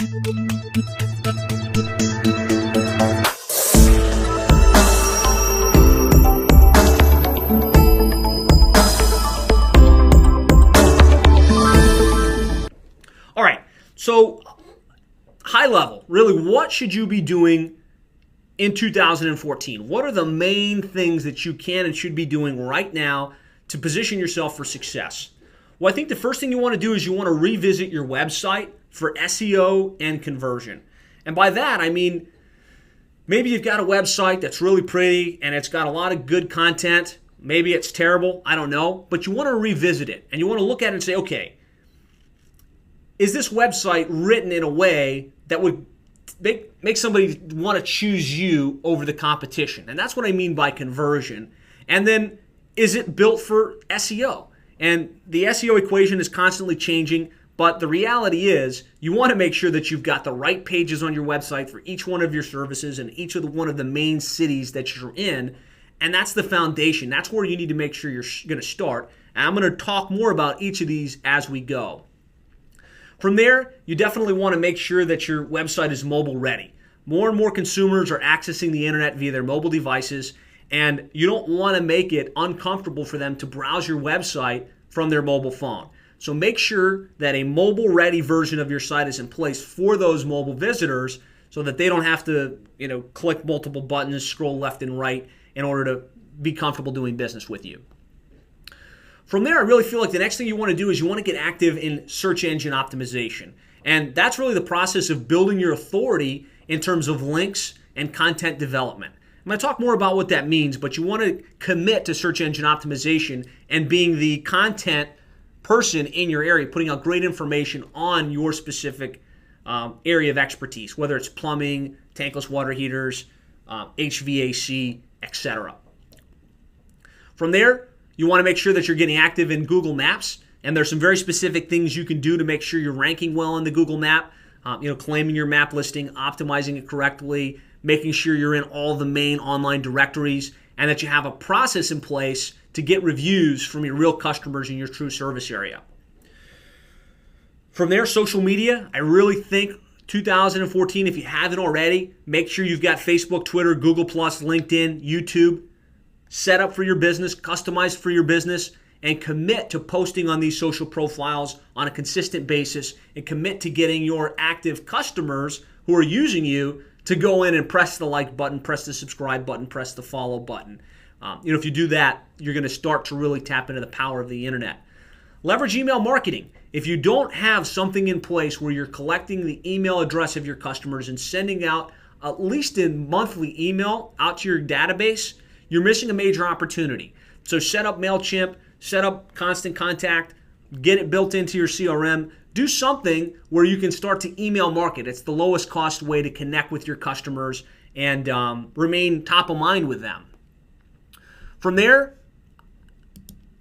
All right, so high level, really, what should you be doing in 2014? What are the main things that you can and should be doing right now to position yourself for success? Well, I think the first thing you want to do is you want to revisit your website for SEO and conversion. And by that, I mean, maybe you've got a website that's really pretty and it's got a lot of good content. Maybe it's terrible, I don't know. But you want to revisit it and you want to look at it and say, okay, is this website written in a way that would make somebody want to choose you over the competition? And that's what I mean by conversion. And then, is it built for SEO? And the SEO equation is constantly changing, but the reality is you want to make sure that you've got the right pages on your website for each one of your services and each of one of the main cities that you're in. And that's the foundation. That's where you need to make sure you're going to start. And I'm going to talk more about each of these as we go. From there, you definitely want to make sure that your website is mobile ready. More and more consumers are accessing the internet via their mobile devices, and you don't want to make it uncomfortable for them to browse your website from their mobile phone. So make sure that a mobile ready version of your site is in place for those mobile visitors so that they don't have to, click multiple buttons, scroll left and right in order to be comfortable doing business with you. From there, I really feel like the next thing you want to do is you want to get active in search engine optimization. And that's really the process of building your authority in terms of links and content development. I'm going to talk more about what that means, but you want to commit to search engine optimization and being the content person in your area, putting out great information on your specific area of expertise, whether it's plumbing, tankless water heaters, HVAC, etc. From there, you want to make sure that you're getting active in Google Maps, and there's some very specific things you can do to make sure you're ranking well on the Google Map. Claiming your map listing, optimizing it correctly, making sure you're in all the main online directories, and that you have a process in place to get reviews from your real customers in your true service area. From there, social media, I really think 2014, if you haven't already, make sure you've got Facebook, Twitter, Google+, LinkedIn, YouTube, set up for your business, customized for your business, and commit to posting on these social profiles on a consistent basis, and commit to getting your active customers who are using you to go in and press the like button, press the subscribe button, press the follow button. If you do that, you're going to start to really tap into the power of the internet. Leverage email marketing. If you don't have something in place where you're collecting the email address of your customers and sending out at least a monthly email out to your database, you're missing a major opportunity. So set up MailChimp, set up Constant Contact, get it built into your CRM. Do something where you can start to email market. It's the lowest cost way to connect with your customers and remain top of mind with them. From there,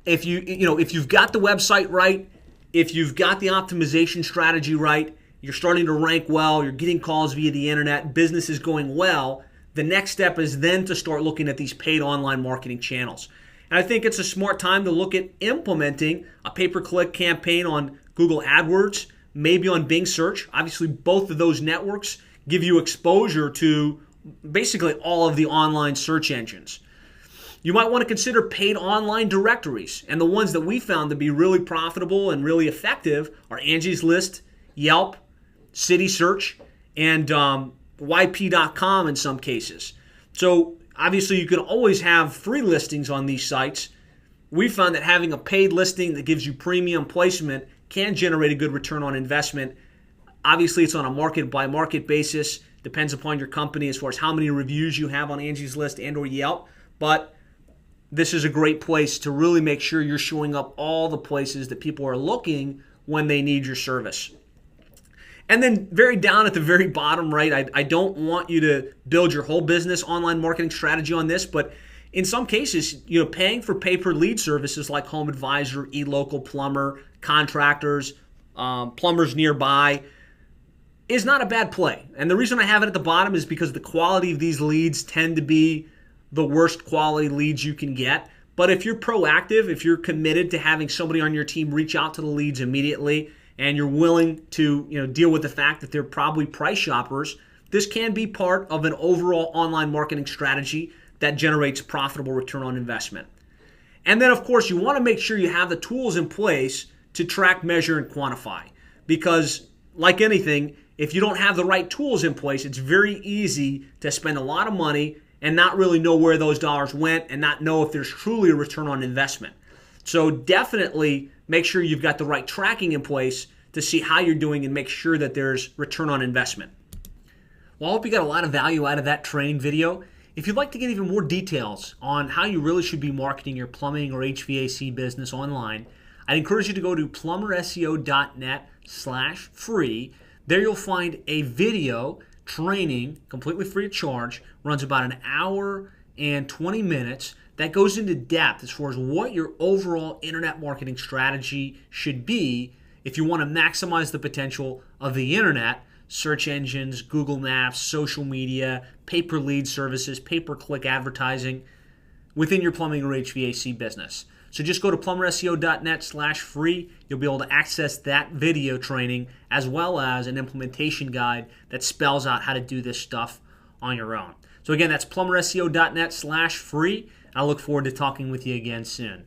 if you've got the website right, if you've got the optimization strategy right, you're starting to rank well, you're getting calls via the internet, business is going well, the next step is then to start looking at these paid online marketing channels. And I think it's a smart time to look at implementing a pay-per-click campaign on Google AdWords, maybe on Bing Search. Obviously, both of those networks give you exposure to basically all of the online search engines. You might want to consider paid online directories. And the ones that we found to be really profitable and really effective are Angie's List, Yelp, City Search, and YP.com in some cases. So obviously you can always have free listings on these sites. We found that having a paid listing that gives you premium placement can generate a good return on investment. Obviously it's on a market by market basis, depends upon your company as far as how many reviews you have on Angie's List and or Yelp, but this is a great place to really make sure you're showing up all the places that people are looking when they need your service. And then very down at the very bottom right, I don't want you to build your whole business online marketing strategy on this, but in some cases, paying for pay-per-lead services like Home Advisor, eLocal Plumber, Contractors, Plumbers Nearby is not a bad play. And the reason I have it at the bottom is because the quality of these leads tend to be the worst quality leads you can get. But if you're proactive, if you're committed to having somebody on your team reach out to the leads immediately and you're willing to deal with the fact that they're probably price shoppers, this can be part of an overall online marketing strategy that generates profitable return on investment. And then, of course, you want to make sure you have the tools in place to track, measure, and quantify. Because, like anything, if you don't have the right tools in place, it's very easy to spend a lot of money and not really know where those dollars went and not know if there's truly a return on investment. So definitely make sure you've got the right tracking in place to see how you're doing and make sure that there's return on investment. Well, I hope you got a lot of value out of that training video. If you'd like to get even more details on how you really should be marketing your plumbing or HVAC business online, I'd encourage you to go to plumberseo.net/free. There you'll find a video training, completely free of charge, runs about an hour and 20 minutes, that goes into depth as far as what your overall internet marketing strategy should be if you want to maximize the potential of the internet, search engines, Google Maps, social media, pay-per-lead services, pay-per-click advertising within your plumbing or HVAC business. So just go to plumberseo.net/free. You'll be able to access that video training as well as an implementation guide that spells out how to do this stuff on your own. So again, that's plumberseo.net/free. I look forward to talking with you again soon.